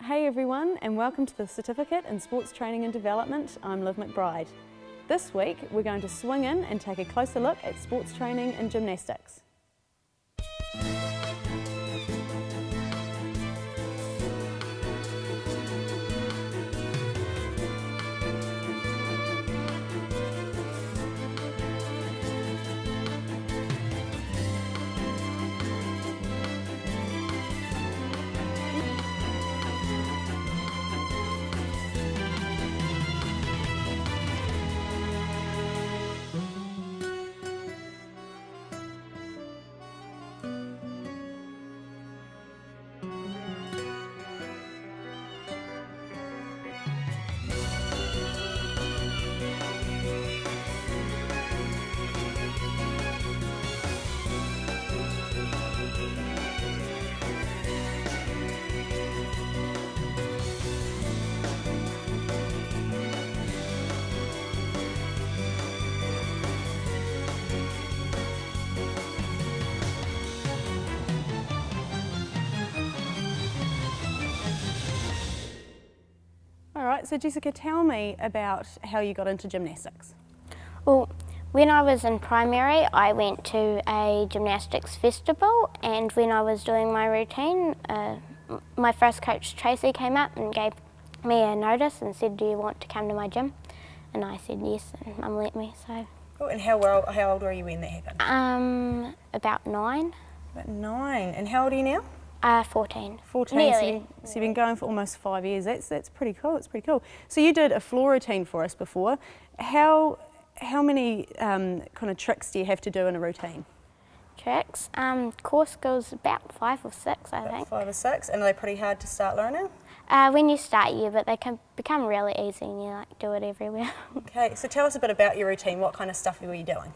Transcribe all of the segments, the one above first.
Hey everyone, and welcome to the Certificate in Sports Training and Development. I'm Liv McBride. This week we're going to swing in and take a closer look at sports training and gymnastics. Alright, so Jessica, tell me about how you got into gymnastics. Well, when I was in primary, I went to a gymnastics festival, and when I was doing my routine, my first coach Tracy came up and gave me a notice and said, "Do you want to come to my gym?" And I said yes, and Mum let me. So. Oh, and how old were you when that happened? About 9. About 9. And how old are you now? 14. 14. Nearly. So you've been going for almost 5 years. That's pretty cool. It's pretty cool. So you did a floor routine for us before. How many kind of tricks do you have to do in a routine? Tricks? Course goes about 5 or 6, I think. 5 or 6. And are they pretty hard to start learning? When you start, yeah, but they can become really easy and you do it everywhere. Okay, so tell us a bit about your routine. What kind of stuff were you doing?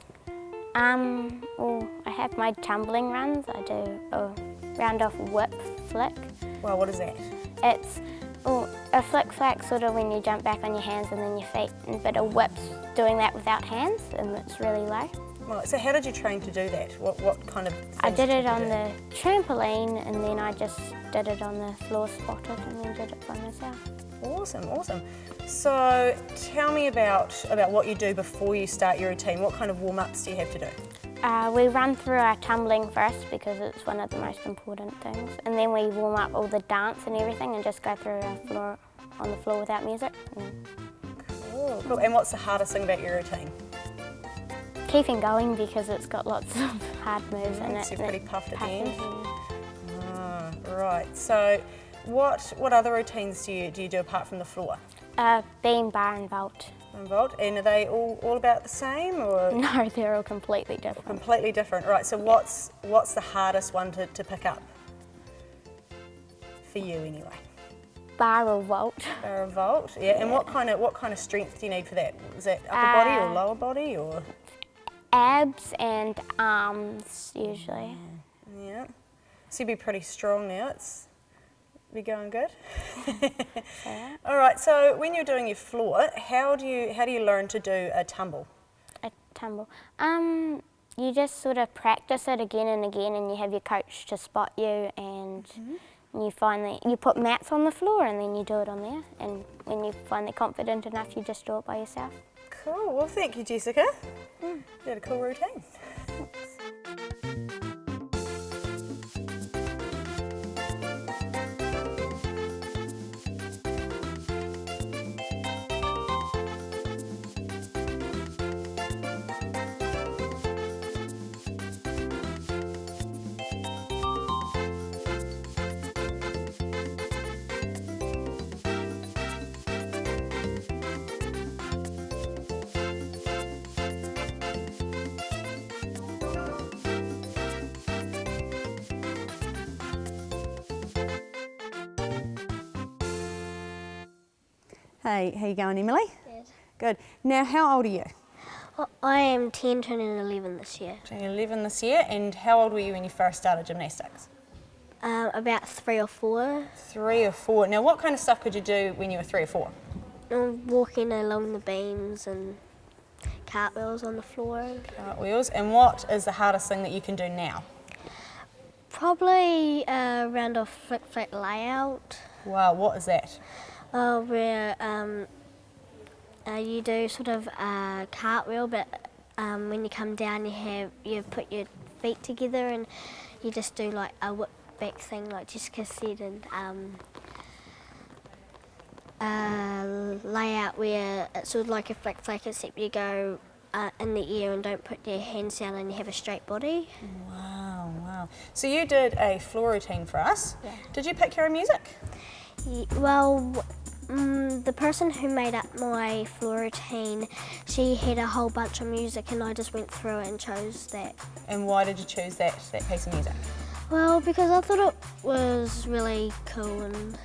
Well, I have my tumbling runs. I do a round off whip flick. Well, what is that? It's a flick flack, sort of when you jump back on your hands and then your feet, but a whip's doing that without hands, and it's really low. Well, so how did you train to do that? What kind of I did it on the trampoline, and then I just did it on the floor spotted, and then did it by myself. Awesome, awesome. So tell me about what you do before you start your routine. What kind of warm-ups do you have to do? We run through our tumbling first because it's one of the most important things, and then we warm up all the dance and everything and just go through our floor on the floor without music. Cool, cool. And what's the hardest thing about your routine? Keeping going because it's got lots of hard moves in it. So you're pretty puffed at the end? Right. So what other routines do you do apart from the floor? Beam, bar and vault. And are they all about the same, or? No, they're all completely different. Completely different, right. So what's the hardest one to pick up? For you anyway. Bar or vault. Bar or vault, yeah. And what kind of strength do you need for that? Is that upper body or lower body, or? Abs and arms usually. Yeah. So you'd be pretty strong now. Be going good. Yeah. All right. So when you're doing your floor, how do you learn to do a tumble? A tumble. You just sort of practice it again and again, and you have your coach to spot you, and you put mats on the floor, and then you do it on there. And when you finally confident enough, you just do it by yourself. Cool. Well, thank you, Jessica. You had a cool routine. Thanks. Hey, how you going, Emily? Good. Good. Now, how old are you? I am 10, turning 11 this year. Turning 11 this year, and how old were you when you first started gymnastics? About 3 or 4. 3 or 4. Now, what kind of stuff could you do when you were 3 or 4? Walking along the beams and cartwheels on the floor. Cartwheels. And what is the hardest thing that you can do now? Probably a round of flick-flack layout. Wow, what is that? Where you do sort of a cartwheel, but when you come down you put your feet together and you just do like a whip back thing like Jessica said, and layout where it's sort of like a flick-flack except you go in the air and don't put your hands down and you have a straight body. Wow, wow. So you did a floor routine for us. Yeah. Did you pick your own music? Yeah, well, the person who made up my floor routine, she had a whole bunch of music and I just went through it and chose that. And why did you choose that piece of music? Well, because I thought it was really cool. And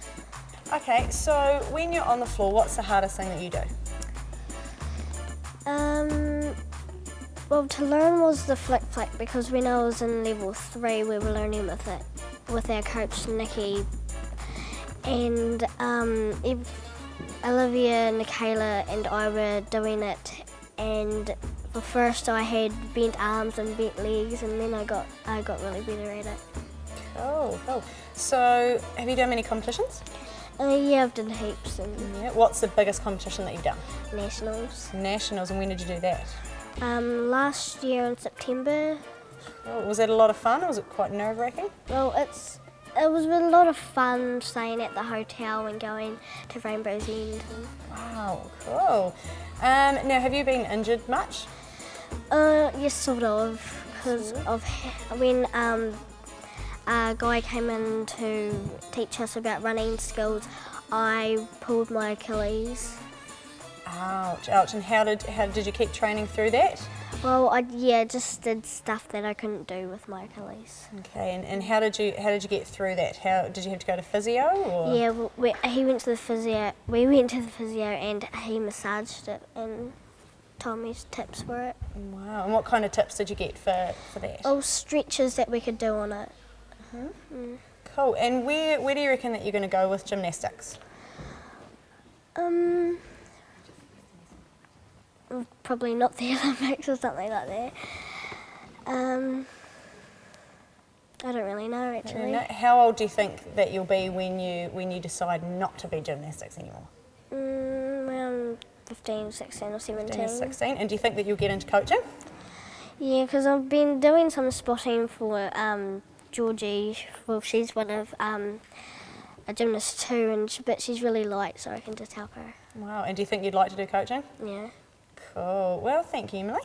Okay, so when you're on the floor, what's the hardest thing that you do? well, to learn was the flick-flack, because when I was in level 3 we were learning with it with our coach Nikki, and Olivia, Michaela and I were doing it, and for first I had bent arms and bent legs, and then I got really better at it. Cool, cool. So have you done many competitions? Yeah, I've done heaps. And Yeah. What's the biggest competition that you've done? nationals. Nationals, and when did you do that? Last year in September. Oh, was that a lot of fun or was it quite nerve-wracking? Well, it was a lot of fun staying at the hotel and going to Rainbow's End. Wow, cool. Now, have you been injured much? Yes, sort of, because of when a guy came in to teach us about running skills, I pulled my Achilles. Ouch, ouch. And how did you keep training through that? Well, I just did stuff that I couldn't do with my Achilles. Okay, and how did you get through that? How did you have to go to physio or? Yeah, he went to the physio. We went to the physio and he massaged it and told me tips for it. Wow, and what kind of tips did you get for that? Oh, stretches that we could do on it. Cool, and where do you reckon that you're going to go with gymnastics? Probably not the Olympics or something like that. I don't really know actually. How old do you think that you'll be when you decide not to be gymnastics anymore? Around 15, 16 or 17. 15 or 16, and do you think that you'll get into coaching? Yeah, because I've been doing some spotting for Georgie. Well, she's one of a gymnast too, but she's really light, so I can just help her. Wow, and do you think you'd like to do coaching? Yeah. Cool. Well, thank you, Millie.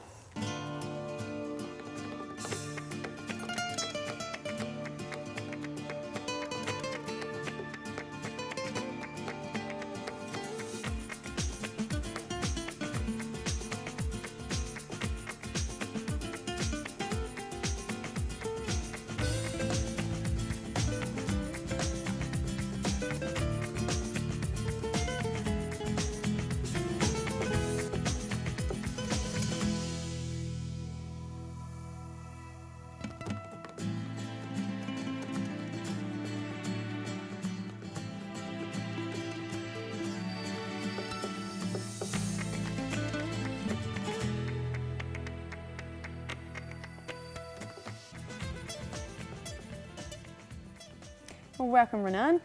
Well, welcome, Renan.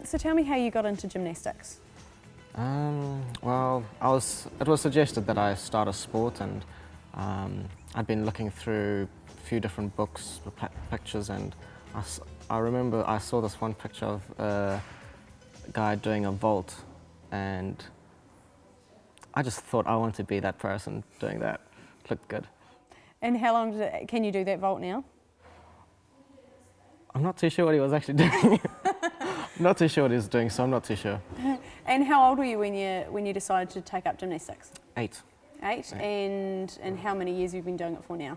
So tell me how you got into gymnastics. Well, it was suggested that I start a sport, and I'd been looking through a few different books, pictures, and I remember I saw this one picture of a guy doing a vault, and I just thought I wanted to be that person doing that. It looked good. And how long can you do that vault now? I'm not too sure what he was actually doing. Not too sure what he was doing, so I'm not too sure. And how old were you when you decided to take up gymnastics? 8. 8. And how many years have you been doing it for now?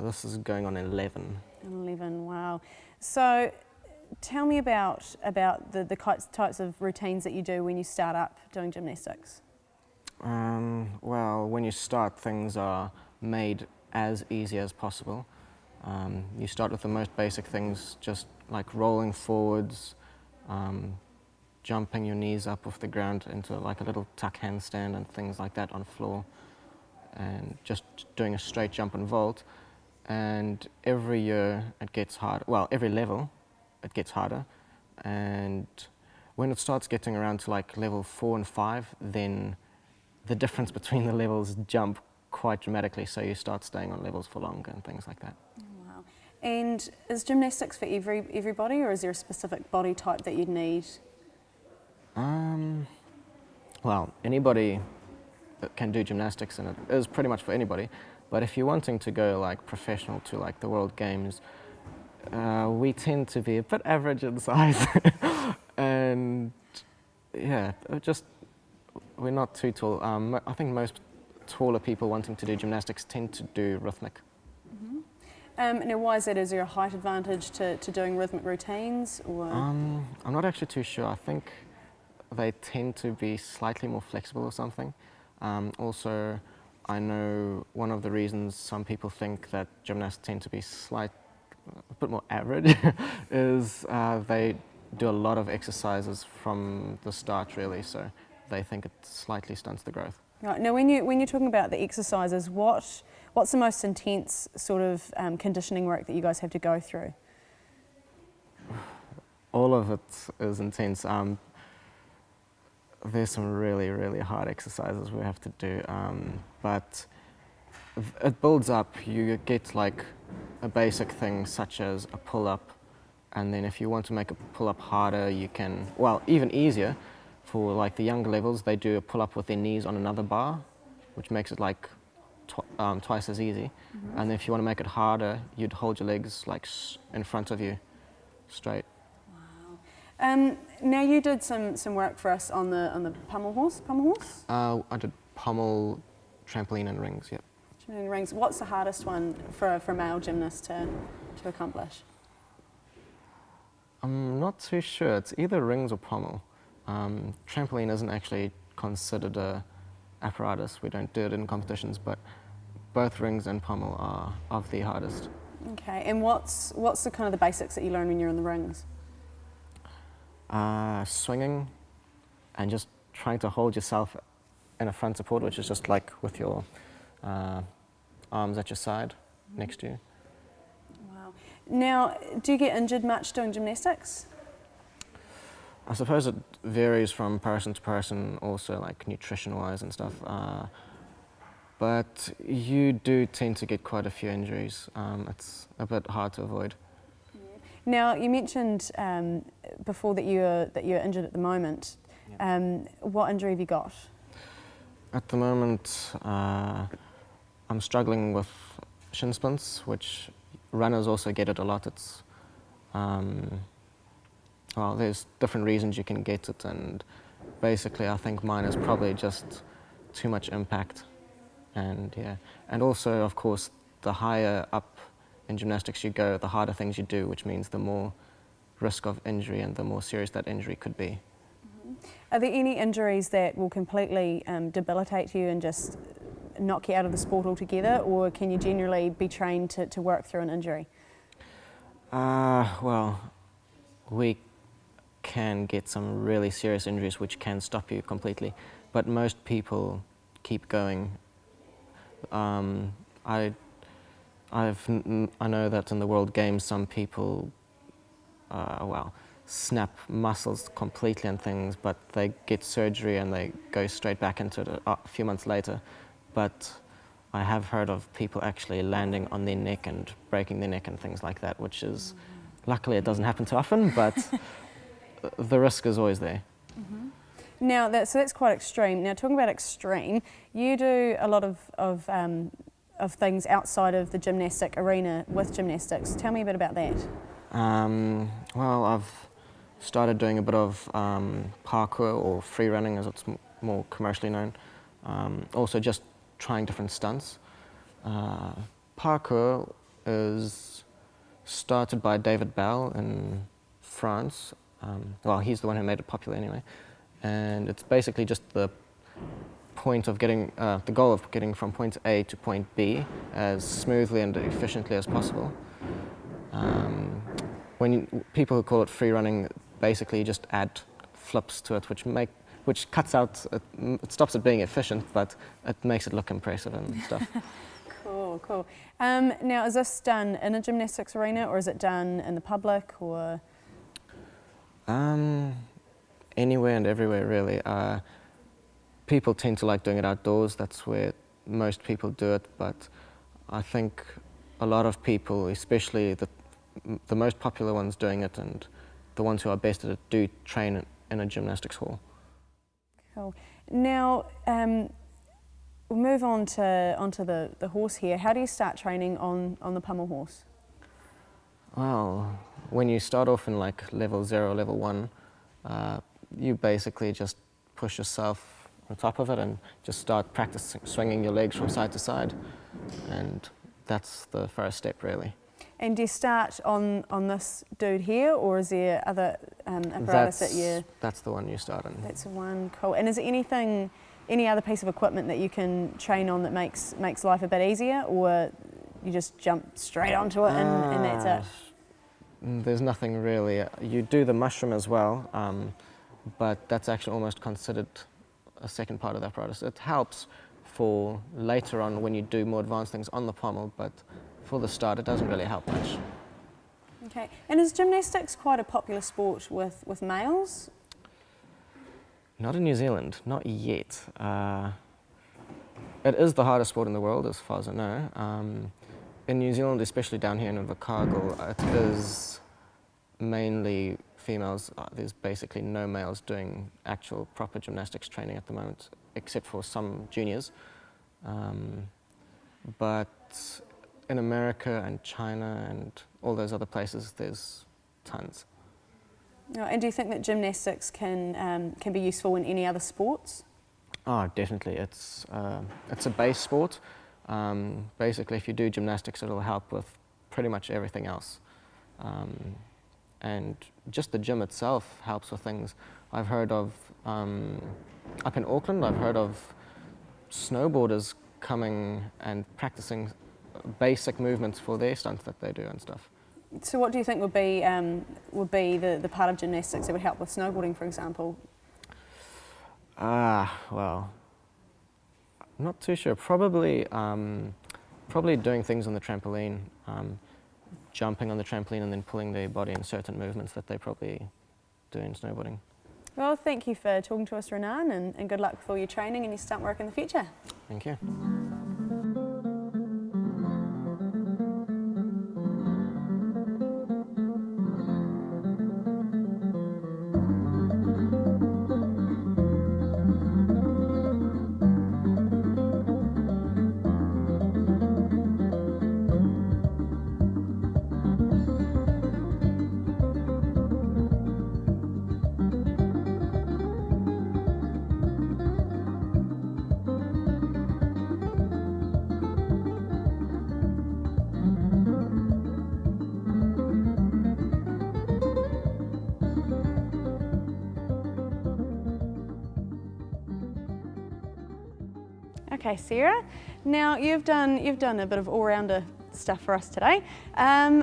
This is going on 11. 11, wow. So tell me about the types of routines that you do when you start up doing gymnastics. Well, when you start, things are made as easy as possible. You start with the most basic things, just like rolling forwards, jumping your knees up off the ground into like a little tuck handstand and things like that on floor, and just doing a straight jump and vault. And every year it gets harder. Well, every level it gets harder, and when it starts getting around to like level 4 and 5, then the difference between the levels jump quite dramatically, so you start staying on levels for longer and things like that. Wow. And is gymnastics for everybody, or is there a specific body type that you'd need? Well, anybody can do gymnastics, and it is pretty much for anybody. But if you're wanting to go like professional to like the World Games, we tend to be a bit average in size, and yeah, we're not too tall. I think most taller people wanting to do gymnastics tend to do rhythmic. Now, why is that? Is there a height advantage to doing rhythmic routines? Or? I'm not actually too sure. I think they tend to be slightly more flexible or something. Also, I know one of the reasons some people think that gymnasts tend to be a bit more average is they do a lot of exercises from the start, really, so they think it slightly stunts the growth. Right. Now, when you're talking about the exercises, what's the most intense sort of conditioning work that you guys have to go through? All of it is intense. There's some really, really hard exercises we have to do, but it builds up. You get like a basic thing such as a pull-up, and then if you want to make a pull-up harder, you can, well, even easier. For like the younger levels, they do a pull-up with their knees on another bar, which makes it like twice as easy. Mm-hmm. And if you want to make it harder, you'd hold your legs like in front of you, straight. Wow. Now you did some work for us on the pommel horse. I did pommel, trampoline, and rings. Yep. Trampoline and rings. What's the hardest one for a male gymnast to accomplish? I'm not too sure. It's either rings or pommel. Trampoline isn't actually considered a apparatus. We don't do it in competitions, but both rings and pommel are of the hardest. Okay, and what's the kind of the basics that you learn when you're in the rings? Swinging and just trying to hold yourself in a front support, which is just like with your arms at your side next to you. Wow. Now, do you get injured much doing gymnastics? I suppose it varies from person to person, also like nutrition-wise and stuff. But you do tend to get quite a few injuries. It's a bit hard to avoid. Now, you mentioned before that you're injured at the moment. Yep. What injury have you got? At the moment, I'm struggling with shin splints, which runners also get it a lot. It's well, there's different reasons you can get it, and basically I think mine is probably just too much impact. And yeah, and also of course the higher up in gymnastics you go, the harder things you do, which means the more risk of injury and the more serious that injury could be. Mm-hmm. Are there any injuries that will completely debilitate you and just knock you out of the sport altogether, or can you generally be trained to work through an injury? Well, we can get some really serious injuries which can stop you completely, but most people keep going. I know that in the World Games some people snap muscles completely and things, but they get surgery and they go straight back into it a few months later. But I have heard of people actually landing on their neck and breaking their neck and things like that, which is, luckily it doesn't happen too often, but the risk is always there. Mm-hmm. Now, so that's quite extreme. Now, talking about extreme, you do a lot of things outside of the gymnastic arena with gymnastics. Tell me a bit about that. Well, I've started doing a bit of parkour, or free running as it's more commercially known. Also just trying different stunts. Parkour is started by David Bell in France. Well, he's the one who made it popular anyway. And it's basically just the point of getting, the goal of getting from point A to point B as smoothly and efficiently as possible. People who call it free running, basically just add flips to it, which cuts out, it stops it being efficient, but it makes it look impressive and stuff. Cool, cool. Now, is this done in a gymnastics arena, or is it done in the public, or? Anywhere and everywhere, really. People tend to like doing it outdoors. That's where most people do it, but I think a lot of people, especially the most popular ones doing it and the ones who are best at it, do train in a gymnastics hall. Cool. Now, we'll move onto the horse here. How do you start training on the pommel horse? Well, when you start off in like level 0, level 1, you basically just push yourself on top of it and just start practicing swinging your legs from side to side, and that's the first step, really. And do you start on this dude here, or is there other apparatus that you? That's the one you start on. That's one, cool. And is there any other piece of equipment that you can train on that makes life a bit easier, or you just jump straight onto it and that's it? There's nothing really. You do the mushroom as well, but that's actually almost considered a second part of the apparatus. It helps for later on when you do more advanced things on the pommel, but for the start it doesn't really help much. Okay, and is gymnastics quite a popular sport with males? Not in New Zealand, not yet. It is the hardest sport in the world as far as I know. In New Zealand, especially down here in Invercargill, it is mainly females. There's basically no males doing actual proper gymnastics training at the moment, except for some juniors. But in America and China and all those other places, there's tons. And do you think that gymnastics can be useful in any other sports? Oh, definitely. It's a base sport. Basically, if you do gymnastics, it'll help with pretty much everything else. And just the gym itself helps with things. I've heard of, up in Auckland, I've heard of snowboarders coming and practicing basic movements for their stunts that they do and stuff. So what do you think would be the part of gymnastics that would help with snowboarding, for example? Well, I'm not too sure. Probably doing things on the trampoline, jumping on the trampoline and then pulling their body in certain movements that they probably do in snowboarding. Well, thank you for talking to us, Renan, and good luck with all your training and your stunt work in the future. Thank you. Okay, Sarah. Now you've done a bit of all-rounder stuff for us today.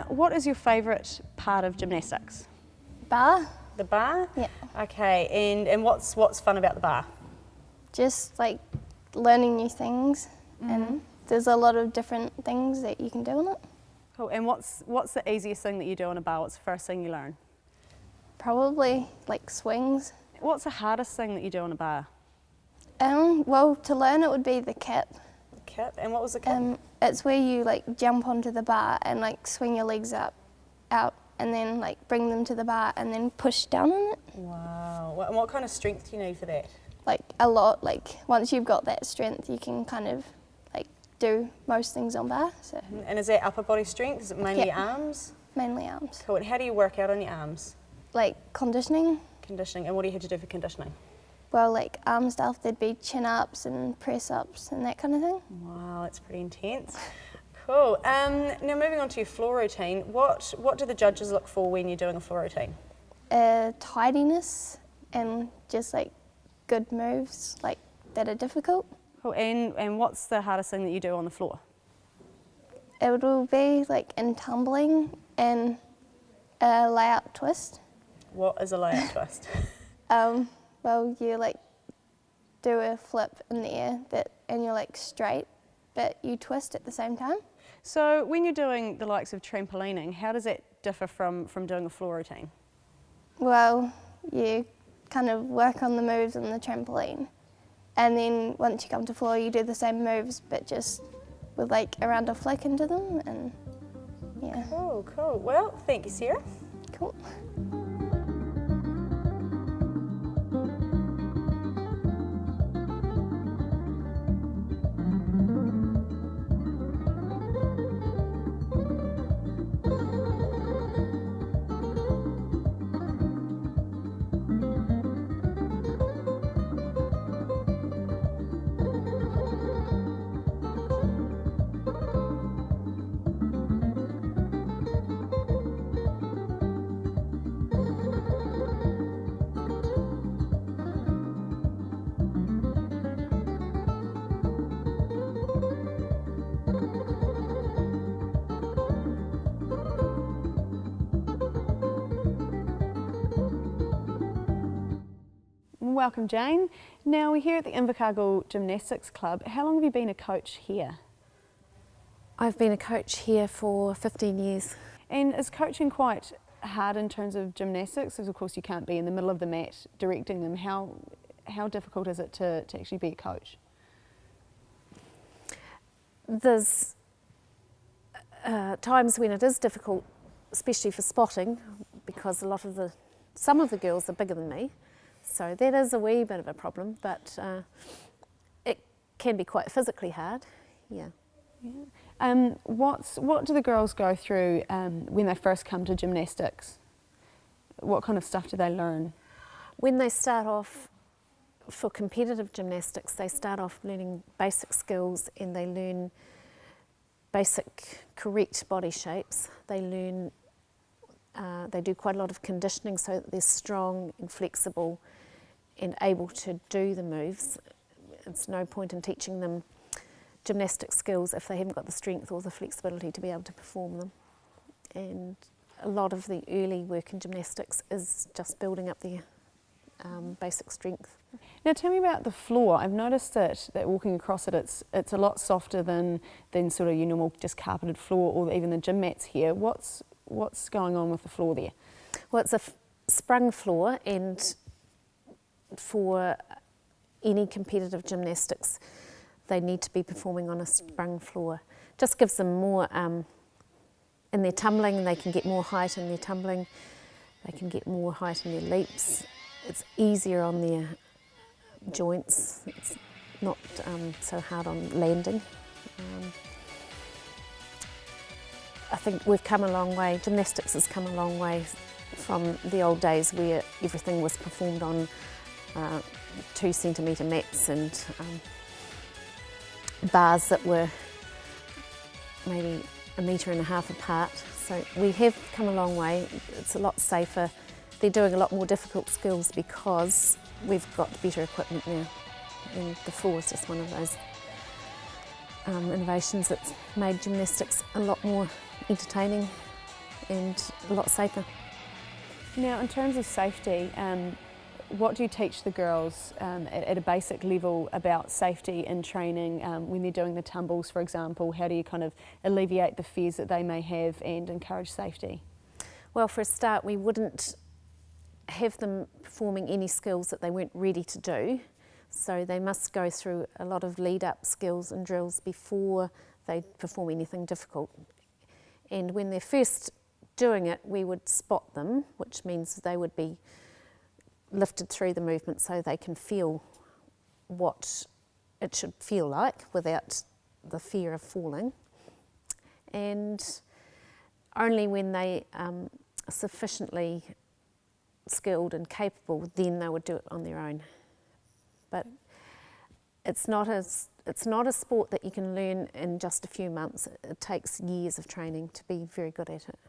What is your favourite part of gymnastics? Bar. The bar? Yeah. Okay, and what's fun about the bar? Just like learning new things, and there's a lot of different things that you can do on it. Cool. And what's the easiest thing that you do on a bar? What's the first thing you learn? Probably like swings. What's the hardest thing that you do on a bar? Well, to learn it would be the kip. The kip. And what was the kip? It's where you like jump onto the bar and like swing your legs out, and then like bring them to the bar and then push down on it. Wow. And what kind of strength do you need for that? Like a lot. Like once you've got that strength, you can kind of like do most things on bar. So. And is that upper body strength? Is it mainly arms? Mainly arms. Cool. And how do you work out on your arms? Like conditioning. Conditioning. And what do you have to do for conditioning? Well, like arm stuff, there'd be chin-ups and press-ups and that kind of thing. Wow, that's pretty intense. Cool. Now moving on to your floor routine, what do the judges look for when you're doing a floor routine? Tidiness and just like good moves, like that are difficult. Cool. And what's the hardest thing that you do on the floor? It will be like in tumbling and a layout twist. What is a layout twist? Well, you like do a flip in the air and you're like straight, but you twist at the same time. So when you're doing the likes of trampolining, how does it differ from doing a floor routine? Well, you kind of work on the moves on the trampoline, and then once you come to floor, you do the same moves, but just with like a round of flick into them, and yeah. Cool, cool. Well, thank you, Sarah. Cool. Welcome, Jane. Now we're here at the Invercargill Gymnastics Club. How long have you been a coach here? I've been a coach here for 15 years. And is coaching quite hard in terms of gymnastics? Because of course you can't be in the middle of the mat directing them. How difficult is it to actually be a coach? There's times when it is difficult, especially for spotting, because some of the girls are bigger than me. So that is a wee bit of a problem, but it can be quite physically hard, yeah. What do the girls go through when they first come to gymnastics? What kind of stuff do they learn? When they start off for competitive gymnastics, they start off learning basic skills and they learn basic correct body shapes. They learn, they do quite a lot of conditioning so that they're strong and flexible and able to do the moves. It's no point in teaching them gymnastic skills if they haven't got the strength or the flexibility to be able to perform them. And a lot of the early work in gymnastics is just building up their basic strength. Now tell me about the floor. I've noticed that walking across it, it's a lot softer than sort of your normal just carpeted floor or even the gym mats here. What's going on with the floor there? Well, it's a sprung floor, and for any competitive gymnastics, they need to be performing on a sprung floor. Just gives them more, in their tumbling, they can get more height in their tumbling, they can get more height in their leaps. It's easier on their joints, it's not so hard on landing. I think we've come a long way, gymnastics has come a long way from the old days where everything was performed on 2 centimetre mats and bars that were maybe 1.5 metres apart. So we have come a long way, it's a lot safer. They're doing a lot more difficult skills because we've got better equipment now, and the floor is just one of those innovations that's made gymnastics a lot more entertaining and a lot safer. Now in terms of safety, what do you teach the girls at a basic level about safety in training when they're doing the tumbles, for example? How do you kind of alleviate the fears that they may have and encourage safety? Well, for a start, we wouldn't have them performing any skills that they weren't ready to do. So they must go through a lot of lead-up skills and drills before they perform anything difficult. And when they're first doing it, we would spot them, which means they would be lifted through the movement so they can feel what it should feel like without the fear of falling. And only when they are sufficiently skilled and capable, then they would do it on their own. But it's not a sport that you can learn in just a few months. It takes years of training to be very good at it.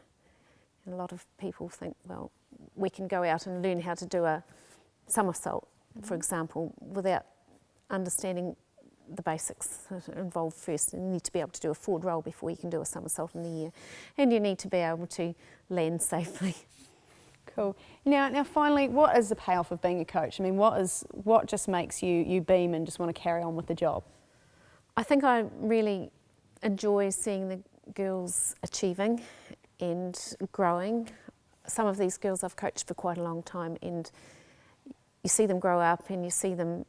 And a lot of people think, well, we can go out and learn how to do a somersault, for example, without understanding the basics that are involved first. You need to be able to do a forward roll before you can do a somersault in the air, and you need to be able to land safely. Cool. Now finally, what is the payoff of being a coach? I mean, what just makes you beam and just want to carry on with the job? I think I really enjoy seeing the girls achieving and growing. Some of these girls I've coached for quite a long time, and you see them grow up and you see them,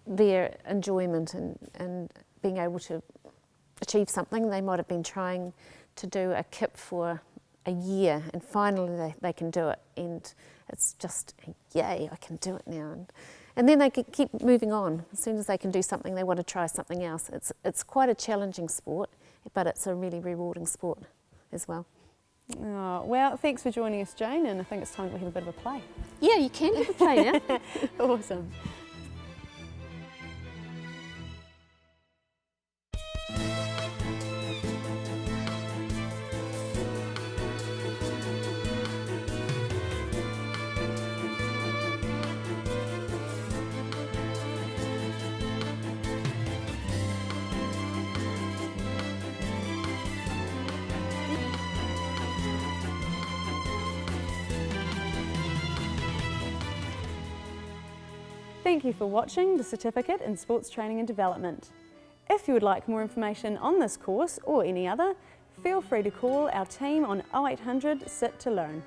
their enjoyment and being able to achieve something. They might have been trying to do a kip for a year, and finally they can do it, and it's just yay, I can do it now. And then they can keep moving on. As soon as they can do something, they want to try something else. It's quite a challenging sport, but it's a really rewarding sport as well. Oh, well, thanks for joining us, Jane, and I think it's time that we have a bit of a play. Yeah, you can have a play now. Awesome. Thank you for watching the Certificate in Sports Training and Development. If you would like more information on this course or any other, feel free to call our team on 0800 SIT to learn.